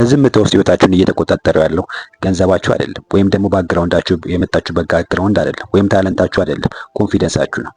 ዝምታ ውስጥ ህይወታችሁን እየተቆጣጠረው ያለው ገንዘባችሁ አይደለም፣ ወይም ደግሞ ባክግራውንዳችሁ የመጣችሁበት ባክግራውንድ አይደለም፣ ወይም ታለንታችሁ አይደለም፣ ኮንፊደንሳችሁ ነው።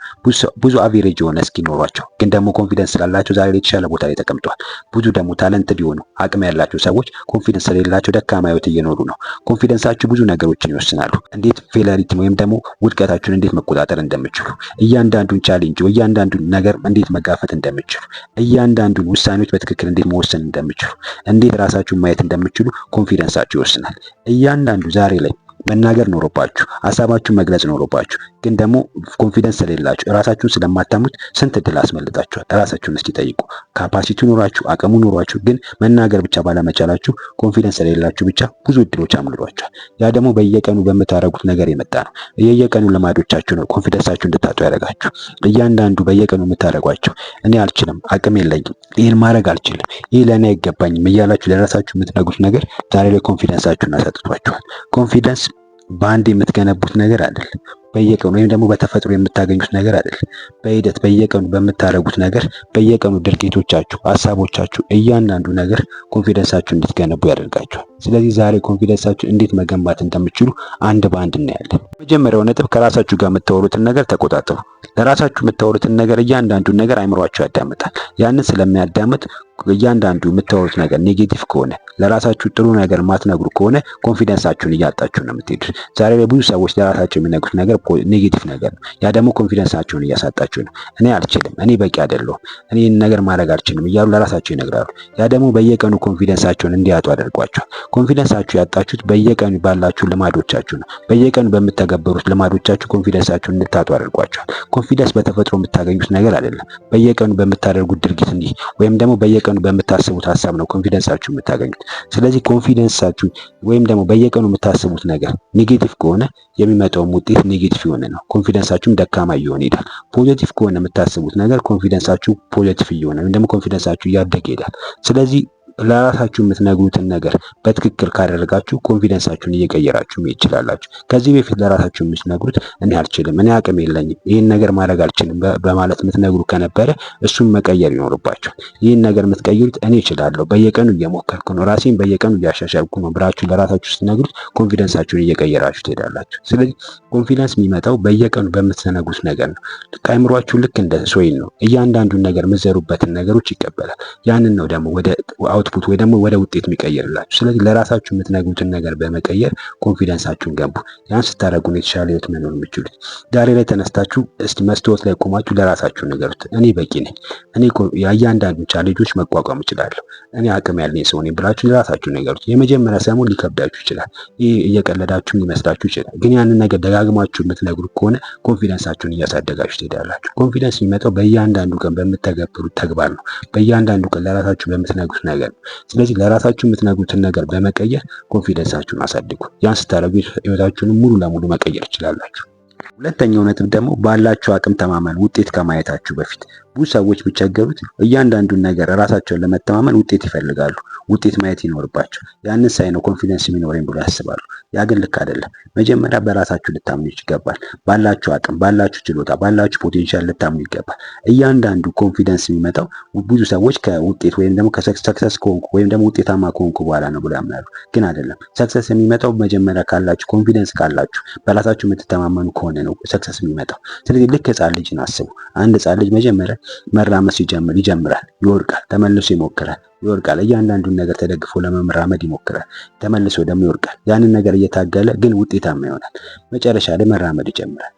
ብዙ አቬሬጅ የሆነ ስኪል ኖሯቸው ግን ደግሞ ኮንፊደንስ ስላላቸው ዛሬ ላይ የተሻለ ቦታ ላይ ተቀምጠዋል። ብዙ ደግሞ ታለንት ሊሆኑ አቅም ያላቸው ሰዎች ኮንፊደንስ ስለሌላቸው ደካማ ህይወት እየኖሩ ነው። ኮንፊደንሳችሁ ብዙ ነገሮችን ይወስናሉ። እንዴት ፌለሪቲን ወይም ደግሞ ውድቀታችሁን እንዴት መቆጣጠር እንደምትችሉ፣ እያንዳንዱን ቻሌንጅ እያንዳንዱን ነገር እንዴት መጋፈጥ እንደምትችሉ፣ እያንዳንዱን ውሳኔዎች በትክክል እንዴት መወሰን እንደምትችሉ፣ እንዴት ራሳችሁን ማየት እንደምትችሉ ኮንፊደንሳችሁ ይወስናል። እያንዳንዱ ዛሬ ላይ መናገር ኖሮባችሁ ሀሳባችሁን መግለጽ ኖሮባችሁ ግን ደግሞ ኮንፊደንስ ስለሌላችሁ ራሳችሁን ስለማታምኑት ስንት እድል አስመልጣችኋል? ራሳችሁን እስኪ ጠይቁ። ካፓሲቲ ኖራችሁ አቅሙ ኖራችሁ ግን መናገር ብቻ ባለመቻላችሁ ኮንፊደንስ ስለሌላችሁ ብቻ ብዙ እድሎች አምልጧችኋል። ያ ደግሞ በየቀኑ በምታደርጉት ነገር የመጣ ነው። የየቀኑ ልማዶቻችሁ ነው ኮንፊደንሳችሁ እንድታጡ ያደርጋችሁ። እያንዳንዱ በየቀኑ የምታደርጓቸው እኔ አልችልም፣ አቅም የለኝም፣ ይህን ማድረግ አልችልም፣ ይህ ለእኔ አይገባኝም እያላችሁ ለራሳችሁ የምትነግሩት ነገር ዛሬ ላይ ኮንፊደንሳችሁን አሳጥቷችኋል። ኮንፊደንስ በአንድ የምትገነቡት ነገር አይደለም። በየቀኑ ወይም ደግሞ በተፈጥሮ የምታገኙት ነገር አይደለም። በሂደት በየቀኑ በምታደርጉት ነገር፣ በየቀኑ ድርጊቶቻችሁ፣ ሀሳቦቻችሁ፣ እያንዳንዱ ነገር ኮንፊደንሳችሁ እንድትገነቡ ያደርጋችኋል። ስለዚህ ዛሬ ኮንፊደንሳችሁ እንዴት መገንባት እንደምትችሉ አንድ በአንድ እናያለን። መጀመሪያው ነጥብ ከራሳችሁ ጋር የምታወሩትን ነገር ተቆጣጠሩ። ለራሳችሁ የምታወሩትን ነገር እያንዳንዱን ነገር አይምሯችሁ ያዳምጣል። ያንን ስለሚያዳምጥ እያንዳንዱ የምታወሩት ነገር ኔጌቲቭ ከሆነ ለራሳችሁ ጥሩ ነገር ማትነግሩ ከሆነ ኮንፊደንሳችሁን እያጣችሁ ነው የምትሄዱት። ዛሬ ላይ ብዙ ሰዎች ለራሳቸው የሚነግሩት ነገር ኔጌቲቭ ነገር ነው። ያ ደግሞ ኮንፊደንሳቸውን እያሳጣችሁ ነው። እኔ አልችልም፣ እኔ በቂ አይደለሁም፣ እኔ ይህን ነገር ማድረግ አልችልም እያሉ ለራሳቸው ይነግራሉ። ያ ደግሞ በየቀኑ ኮንፊደንሳቸውን እንዲያጡ አድርጓቸዋል። ኮንፊደንሳችሁ ያጣችሁት በየቀኑ ባላችሁ ልማዶቻችሁ ነው። በየቀኑ በምትተገበሩት ልማዶቻችሁ ኮንፊደንሳችሁን እንድታጡ አድርጓቸዋል። ኮንፊደንስ በተፈጥሮ የምታገኙት ነገር አይደለም። በየቀኑ በምታደርጉት ድርጊት እንዲህ ወይም ደግሞ በየቀኑ በምታስቡት ሀሳብ ነው ኮንፊደንሳችሁ የምታገኙት። ስለዚህ ኮንፊደንሳችሁ ወይም ደግሞ በየቀኑ የምታስቡት ነገር ኔጌቲቭ ከሆነ የሚመጣውም ውጤት ኔጌቲቭ የሆነ ነው። ኮንፊደንሳችሁም ደካማ እየሆነ ይሄዳል። ፖዚቲቭ ከሆነ የምታስቡት ነገር ኮንፊደንሳችሁ ፖዚቲቭ እየሆነ ወይም ደግሞ ኮንፊደንሳችሁ እያደገ ይሄዳል። ስለዚህ ለራሳችሁ የምትነግሩትን ነገር በትክክል ካደረጋችሁ ኮንፊደንሳችሁን እየቀየራችሁ መሄድ ትችላላችሁ። ከዚህ በፊት ለራሳችሁ የምትነግሩት እኔ አልችልም፣ እኔ አቅም የለኝም፣ ይህን ነገር ማድረግ አልችልም በማለት የምትነግሩ ከነበረ እሱን መቀየር ይኖርባችኋል። ይህን ነገር የምትቀይሩት እኔ እችላለሁ፣ በየቀኑ እየሞከርኩ ነው፣ ራሴን በየቀኑ እያሻሻልኩ ነው ብላችሁ ለራሳችሁ ስትነግሩት ኮንፊደንሳችሁን እየቀየራችሁ ትሄዳላችሁ። ስለዚህ ኮንፊደንስ የሚመጣው በየቀኑ በምትነግሩት ነገር ነው። ከአእምሯችሁ ልክ እንደ ሶይል ነው። እያንዳንዱን ነገር የምትዘሩበትን ነገሮች ይቀበላል። ያንን ነው ደግሞ ወደ አውትፑት ወይ ደግሞ ወደ ውጤት የሚቀየርላችሁ። ስለዚህ ለራሳችሁ የምትነግሩትን ነገር በመቀየር ኮንፊደንሳችሁን ገንቡ። ያን ስታደርጉ ነው የተሻለ ህይወት መኖር የምትችሉት። ዛሬ ላይ ተነስታችሁ እስቲ መስታወት ላይ ቆማችሁ ለራሳችሁ ንገሩት፣ እኔ በቂ ነኝ፣ እኔ የእያንዳንዱን ቻሌንጆች መቋቋም እችላለሁ፣ እኔ አቅም ያለኝ ሰው ነኝ ብላችሁ ለራሳችሁ ንገሩት። የመጀመሪያ ሰሞን ሊከብዳችሁ ይችላል። ይህ እየቀለዳችሁ ሊመስላችሁ ይችላል። ግን ያንን ነገር ደጋግማችሁ የምትነግሩት ከሆነ ኮንፊደንሳችሁን እያሳደጋችሁ ትሄዳላችሁ። ኮንፊደንስ የሚመጣው በእያንዳንዱ ቀን በምትተገብሩት ተግባር ነው። በእያንዳንዱ ቀን ለራሳችሁ በምትነግሩት ነገር። ስለዚህ ለራሳችሁ የምትነግሩትን ነገር በመቀየር ኮንፊደንሳችሁን አሳድጉ። ያን ስታደርጉ ህይወታችሁን ሙሉ ለሙሉ መቀየር ትችላላችሁ። ሁለተኛው ነጥብ ደግሞ ባላችሁ አቅም ተማመኑ። ውጤት ከማየታችሁ በፊት ብዙ ሰዎች ቢቸገሩት እያንዳንዱን ነገር ራሳቸውን ለመተማመን ውጤት ይፈልጋሉ። ውጤት ማየት ይኖርባቸው። ያንን ሳይ ነው ኮንፊደንስ የሚኖረኝ ብሎ ያስባሉ። ያ ግን ልክ አይደለም። መጀመሪያ በራሳችሁ ልታምኑ ይገባል። ባላችሁ አቅም፣ ባላችሁ ችሎታ፣ ባላችሁ ፖቴንሻል ልታምኑ ይገባል። እያንዳንዱ ኮንፊደንስ የሚመጣው ብዙ ሰዎች ከውጤት ወይም ደግሞ ከሰክሰስ ከሆንኩ ወይም ደግሞ ውጤታማ ከሆንኩ በኋላ ነው ብሎ ያምናሉ። ግን አይደለም። ሰክሰስ የሚመጣው መጀመሪያ ካላችሁ ኮንፊደንስ ካላችሁ በራሳችሁ የምትተማመኑ ከሆነ ነው ሰክሰስ የሚመጣው። ስለዚህ ልክ ህፃን ልጅን አስቡ። አንድ ህፃን ልጅ መጀመሪያ መራመድ ሲጀምር ይጀምራል፣ ይወድቃል፣ ተመልሶ ይሞክራል፣ ይወድቃል። እያንዳንዱን ነገር ተደግፎ ለመራመድ ይሞክራል፣ ተመልሶ ደግሞ ይወድቃል። ያንን ነገር እየታገለ ግን ውጤታማ ይሆናል። መጨረሻ ላይ መራመድ ይጀምራል።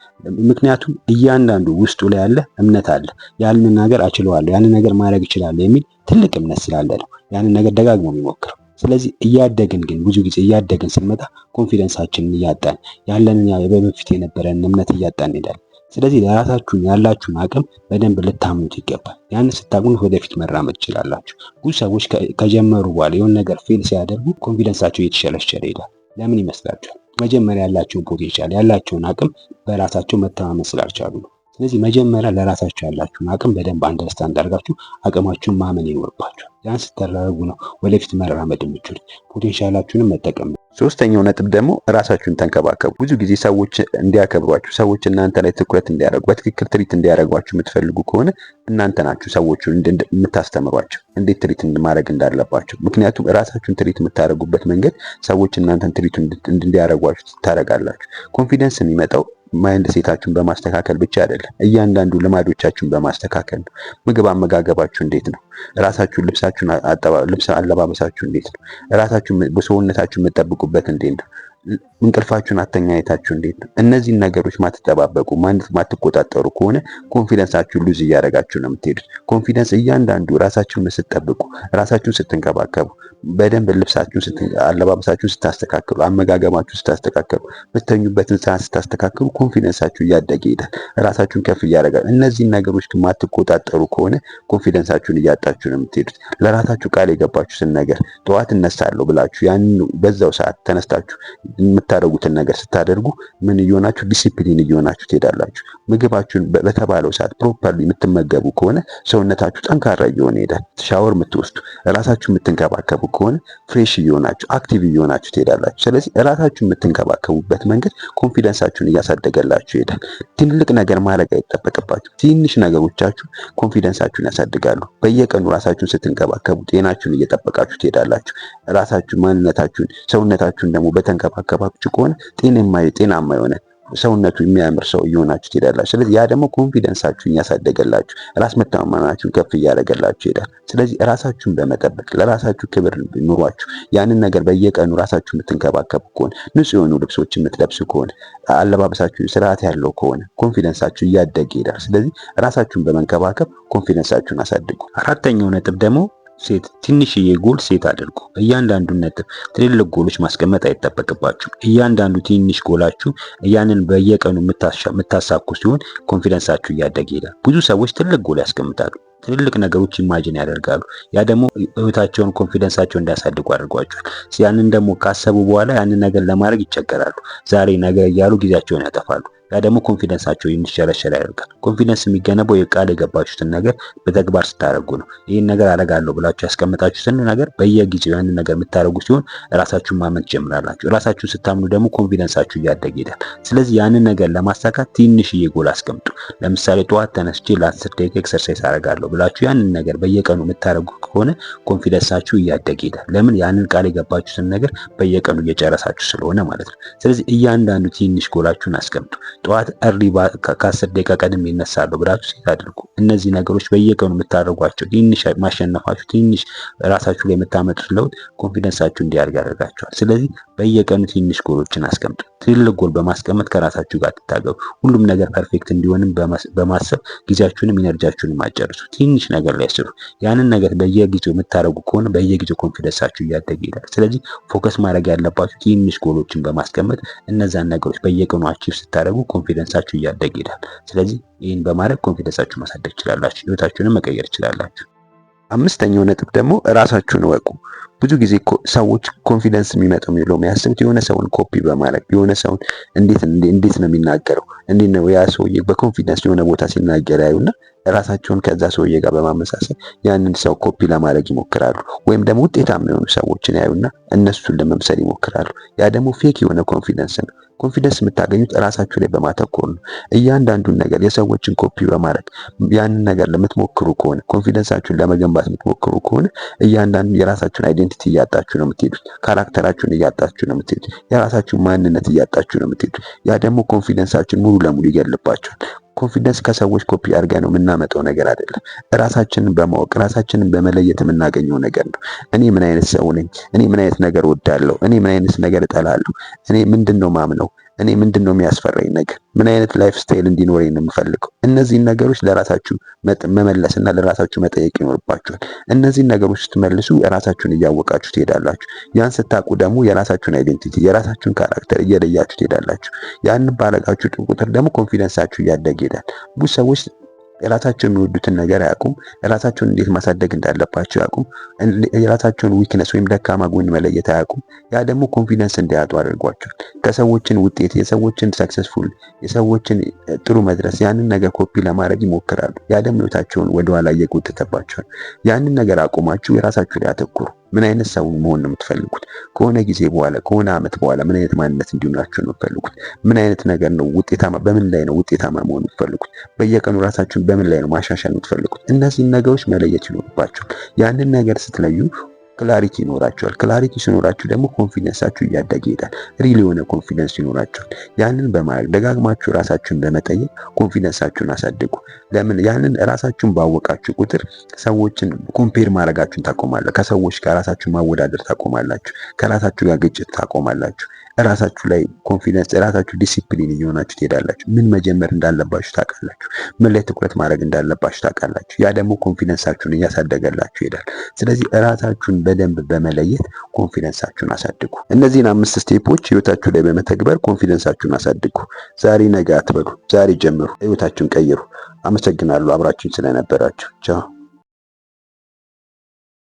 ምክንያቱም እያንዳንዱ ውስጡ ላይ ያለ እምነት አለ። ያንን ነገር አችለዋለሁ፣ ያንን ነገር ማድረግ እችላለሁ የሚል ትልቅ እምነት ስላለ ነው ያንን ነገር ደጋግሞ የሚሞክረው። ስለዚህ እያደግን ግን ብዙ ጊዜ እያደግን ስንመጣ ኮንፊደንሳችንን እያጣን ያለንን በፊት የነበረን እምነት እያጣን እንሄዳለን። ስለዚህ ለራሳችሁ ያላችሁን አቅም በደንብ ልታምኑት ይገባል። ያን ስታምኑ ወደፊት መራመድ ትችላላችሁ። ብዙ ሰዎች ከጀመሩ በኋላ የሆነ ነገር ፌል ሲያደርጉ ኮንፊደንሳቸው እየተሸረሸረ ይሄዳል። ለምን ይመስላችኋል? መጀመሪያ ያላቸውን ፖቴንሻል ያላቸውን አቅም በራሳቸው መተማመን ስላልቻሉ ነው። ስለዚህ መጀመሪያ ለራሳችሁ ያላችሁን አቅም በደንብ አንደርስታንድ አድርጋችሁ አቅማችሁን ማመን ይኖርባችኋል። ያን ስታደርጉ ነው ወደፊት መራመድ የምትችሉት። ፖቴንሻላችሁንም መጠቀም ሶስተኛው ነጥብ ደግሞ ራሳችሁን ተንከባከቡ። ብዙ ጊዜ ሰዎች እንዲያከብሯችሁ፣ ሰዎች እናንተ ላይ ትኩረት እንዲያደርጉ፣ በትክክል ትሪት እንዲያደርጓችሁ የምትፈልጉ ከሆነ እናንተ ናችሁ ሰዎቹን የምታስተምሯቸው እንዴት ትሪት ማድረግ እንዳለባቸው። ምክንያቱም ራሳችሁን ትሪት የምታደርጉበት መንገድ ሰዎች እናንተን ትሪት እንዲያደርጓችሁ ታደርጋላችሁ። ኮንፊደንስ የሚመጣው ማይንድ ሴታችሁን በማስተካከል ብቻ አይደለም፣ እያንዳንዱ ልማዶቻችሁን በማስተካከል ነው። ምግብ አመጋገባችሁ እንዴት ነው? ራሳችሁን ልብስ አለባበሳችሁ እንዴት ነው? ራሳችሁን በሰውነታችሁ የምትጠብቁበት እንዴት ነው? እንቅልፋችሁን አተኛየታችሁ እንዴት ነው? እነዚህን ነገሮች ማትጠባበቁ ማትቆጣጠሩ ከሆነ ኮንፊደንሳችሁን ሉዝ እያደረጋችሁ ነው የምትሄዱት። ኮንፊደንስ እያንዳንዱ ራሳችሁን ስትጠብቁ፣ ራሳችሁን ስትንከባከቡ፣ በደንብ አለባበሳችሁን ስታስተካክሉ፣ አመጋገባችሁን ስታስተካክሉ፣ ብትተኙበትን ሰዓት ስታስተካክሉ ኮንፊደንሳችሁ እያደገ ይሄዳል። ራሳችሁን ከፍ እያደረጋል። እነዚህን ነገሮች ማትቆጣጠሩ ከሆነ ኮንፊደንሳችሁን እያጣችሁ ነው የምትሄዱት። ለራሳችሁ ቃል የገባችሁትን ነገር ጠዋት እነሳለሁ ብላችሁ ያን በዛው ሰዓት ተነስታችሁ የምታደርጉትን ነገር ስታደርጉ ምን እየሆናችሁ ዲሲፕሊን እየሆናችሁ ትሄዳላችሁ። ምግባችሁን በተባለው ሰዓት ፕሮፐርሊ የምትመገቡ ከሆነ ሰውነታችሁ ጠንካራ እየሆነ ይሄዳል። ሻወር የምትወስዱ ራሳችሁ የምትንከባከቡ ከሆነ ፍሬሽ እየሆናችሁ አክቲቭ እየሆናችሁ ትሄዳላችሁ። ስለዚህ ራሳችሁን የምትንከባከቡበት መንገድ ኮንፊደንሳችሁን እያሳደገላችሁ ይሄዳል። ትልቅ ነገር ማድረግ አይጠበቅባችሁ። ትንሽ ነገሮቻችሁ ኮንፊደንሳችሁን ያሳድጋሉ። በየቀኑ ራሳችሁን ስትንከባከቡ ጤናችሁን እየጠበቃችሁ ትሄዳላችሁ። ራሳችሁን፣ ማንነታችሁን፣ ሰውነታችሁን ደግሞ በተንከባከባችሁ ከሆነ ጤናማ የሆነ ሰውነቱ የሚያምር ሰው እየሆናችሁ ትሄዳላችሁ። ስለዚህ ያ ደግሞ ኮንፊደንሳችሁን ያሳደገላችሁ፣ ራስ መተማመናችሁን ከፍ እያደረገላችሁ ይሄዳል። ስለዚህ ራሳችሁን በመጠበቅ ለራሳችሁ ክብር ኑሯችሁ ያንን ነገር በየቀኑ ራሳችሁ የምትንከባከቡ ከሆነ፣ ንጹህ የሆኑ ልብሶች የምትለብሱ ከሆነ፣ አለባበሳችሁ ስርዓት ያለው ከሆነ ኮንፊደንሳችሁ እያደገ ይሄዳል። ስለዚህ ራሳችሁን በመንከባከብ ኮንፊደንሳችሁን አሳድጉ። አራተኛው ነጥብ ደግሞ ትንሽዬ ጎል ሴት አድርጉ። እያንዳንዱን ነጥብ ትልልቅ ጎሎች ማስቀመጥ አይጠበቅባችሁም። እያንዳንዱ ትንሽ ጎላችሁ ያንን በየቀኑ የምታሳኩ ሲሆን ኮንፊደንሳችሁ እያደገ ይሄዳል። ብዙ ሰዎች ትልቅ ጎል ያስቀምጣሉ፣ ትልልቅ ነገሮች ኢማጂን ያደርጋሉ። ያ ደግሞ ህይወታቸውን ኮንፊደንሳቸው እንዲያሳድጉ አድርጓቸዋል። ያንን ደግሞ ካሰቡ በኋላ ያንን ነገር ለማድረግ ይቸገራሉ። ዛሬ ነገ እያሉ ጊዜያቸውን ያጠፋሉ። ያ ደግሞ ኮንፊደንሳቸው እንዲሸረሸር ያደርጋል። ኮንፊደንስ የሚገነባው የቃል የገባችሁትን ነገር በተግባር ስታደርጉ ነው። ይህን ነገር አደርጋለሁ ብላችሁ ያስቀመጣችሁትን ነገር በየጊዜው ያንን ነገር የምታደርጉ ሲሆን ራሳችሁን ማመን ትጀምራላችሁ። ራሳችሁን ስታምኑ ደግሞ ኮንፊደንሳችሁ እያደገ ይሄዳል። ስለዚህ ያንን ነገር ለማሳካት ትንሽዬ ጎል አስቀምጡ። ለምሳሌ ጠዋት ተነስቼ ለ10 ደቂቃ ኤክሰርሳይዝ አደርጋለሁ ብላችሁ ያንን ነገር በየቀኑ የምታደርጉ ከሆነ ኮንፊደንሳችሁ እያደገ ይሄዳል። ለምን? ያንን ቃል የገባችሁትን ነገር በየቀኑ እየጨረሳችሁ ስለሆነ ማለት ነው። ስለዚህ እያንዳንዱ ትንሽ ጎላችሁን አስቀምጡ። ጠዋት እርሊ ከ10 ደቂቃ ቀድሜ እነሳለሁ ብላችሁ ሴት አድርጉ። እነዚህ ነገሮች በየቀኑ የምታደርጓቸው ትንሽ ማሸነፋችሁ፣ ትንሽ ራሳችሁ ላይ የምታመጡት ለውጥ ኮንፊደንሳችሁ እንዲያድግ ያደርጋችኋል። ስለዚህ በየቀኑ ትንሽ ጎሎችን አስቀምጡ። ትልቅ ጎል በማስቀመጥ ከራሳችሁ ጋር ትታገሉ። ሁሉም ነገር ፐርፌክት እንዲሆንም በማሰብ ጊዜያችሁንም ኢነርጂያችሁንም አጨርሱ። ትንሽ ነገር ላይ ስሩ። ያንን ነገር በየጊዜው የምታደርጉ ከሆነ በየጊዜው ኮንፊደንሳችሁ እያደገ ይሄዳል። ስለዚህ ፎከስ ማድረግ ያለባችሁ ትንሽ ጎሎችን በማስቀመጥ እነዛን ነገሮች በየቀኑ አቺቭ ስታደርጉ ኮንፊደንሳችሁ እያደገ ይሄዳል። ስለዚህ ይህን በማድረግ ኮንፊደንሳችሁ ማሳደግ ትችላላችሁ፣ ህይወታችሁንም መቀየር ትችላላችሁ። አምስተኛው ነጥብ ደግሞ ራሳችሁን እወቁ። ብዙ ጊዜ ሰዎች ኮንፊደንስ የሚመጣው የሚያስቡት የሆነ ሰውን ኮፒ በማድረግ የሆነ ሰውን እንዴት ነው የሚናገረው፣ እንዴት ነው ያ ሰውዬ በኮንፊደንስ የሆነ ቦታ ሲናገር ያዩና ራሳቸውን ከዛ ሰውዬ ጋር በማመሳሰል ያንን ሰው ኮፒ ለማድረግ ይሞክራሉ። ወይም ደግሞ ውጤታማ የሆኑ ሰዎችን ያዩና እነሱን ለመምሰል ይሞክራሉ። ያ ደግሞ ፌክ የሆነ ኮንፊደንስ ነው። ኮንፊደንስ የምታገኙት ራሳችሁ ላይ በማተኮር ነው። እያንዳንዱን ነገር የሰዎችን ኮፒ በማድረግ ያንን ነገር ለምትሞክሩ ከሆነ፣ ኮንፊደንሳችሁን ለመገንባት የምትሞክሩ ከሆነ እያንዳንዱ የራሳችሁን አይዴንቲቲ እያጣችሁ ነው የምትሄዱት። ካራክተራችሁን እያጣችሁ ነው የምትሄዱት። የራሳችሁን ማንነት እያጣችሁ ነው የምትሄዱት። ያ ደግሞ ኮንፊደንሳችሁን ሙሉ ለሙሉ ይገልባችኋል። ኮንፊደንስ ከሰዎች ኮፒ አድርገን ነው የምናመጣው ነገር አይደለም። ራሳችንን በማወቅ ራሳችንን በመለየት የምናገኘው ነገር ነው። እኔ ምን አይነት ሰው ነኝ? እኔ ምን አይነት ነገር እወዳለሁ? እኔ ምን አይነት ነገር እጠላለሁ? እኔ ምንድነው ማምነው? እኔ ምንድነው የሚያስፈራኝ ነገር? ምን አይነት ላይፍ ስታይል እንዲኖረኝ ነው የምፈልገው? እነዚህን ነገሮች ለራሳችሁ መመለስና ለራሳችሁ መጠየቅ ይኖርባችኋል። እነዚህን ነገሮች ስትመልሱ ራሳችሁን እያወቃችሁ ትሄዳላችሁ። ያን ስታውቁ ደግሞ የራሳችሁን አይዴንቲቲ የራሳችሁን ካራክተር እየለያችሁ ትሄዳላችሁ። ያን ባረጋችሁ ቁጥር ደግሞ ኮንፊደንሳችሁ እያደገ ይሄዳል። ብዙ ሰዎች ራሳቸውን የሚወዱትን ነገር አያውቁም። ራሳቸውን እንዴት ማሳደግ እንዳለባቸው አያውቁም። የራሳቸውን ዊክነስ ወይም ደካማ ጎን መለየት አያውቁም። ያ ደግሞ ኮንፊደንስ እንዲያጡ አድርጓቸዋል። ከሰዎችን ውጤት፣ የሰዎችን ሰክሰስፉል፣ የሰዎችን ጥሩ መድረስ ያንን ነገር ኮፒ ለማድረግ ይሞክራሉ። ያ ደግሞ ህይወታቸውን ወደኋላ እየጎተተባቸዋል። ያንን ነገር አቁማችሁ የራሳችሁ ላይ አተኩሩ። ምን አይነት ሰው መሆን ነው የምትፈልጉት? ከሆነ ጊዜ በኋላ ከሆነ ዓመት በኋላ ምን አይነት ማንነት እንዲሆናችሁ ነው የምትፈልጉት? ምን አይነት ነገር ነው ውጤታማ በምን ላይ ነው ውጤታማ መሆን የምትፈልጉት? በየቀኑ ራሳችሁን በምን ላይ ነው ማሻሻል የምትፈልጉት? እነዚህን ነገሮች መለየት ይኖርባችኋል። ያንን ነገር ስትለዩ ክላሪቲ ይኖራችኋል። ክላሪቲ ሲኖራችሁ ደግሞ ኮንፊደንሳችሁ እያደገ ይሄዳል። ሪል የሆነ ኮንፊደንስ ይኖራችኋል። ያንን በማድረግ ደጋግማችሁ ራሳችሁን በመጠየቅ ኮንፊደንሳችሁን አሳድጉ። ለምን? ያንን ራሳችሁን ባወቃችሁ ቁጥር ሰዎችን ኮምፔር ማድረጋችሁን ታቆማላችሁ። ከሰዎች ጋር ራሳችሁን ማወዳደር ታቆማላችሁ። ከራሳችሁ ጋር ግጭት ታቆማላችሁ። ራሳችሁ ላይ ኮንፊደንስ፣ ራሳችሁ ዲሲፕሊን እየሆናችሁ ትሄዳላችሁ። ምን መጀመር እንዳለባችሁ ታውቃላችሁ። ምን ላይ ትኩረት ማድረግ እንዳለባችሁ ታውቃላችሁ። ያ ደግሞ ኮንፊደንሳችሁን እያሳደገላችሁ ይሄዳል። ስለዚህ ራሳችሁን በደንብ በመለየት ኮንፊደንሳችሁን አሳድጉ። እነዚህን 5 ስቴፖች ህይወታችሁ ላይ በመተግበር ኮንፊደንሳችሁን አሳድጉ። ዛሬ ነገ አትበሉ። ዛሬ ጀምሩ። ህይወታችሁን ቀይሩ። አመሰግናለሁ አብራችሁን ስለነበራችሁ። ቻው።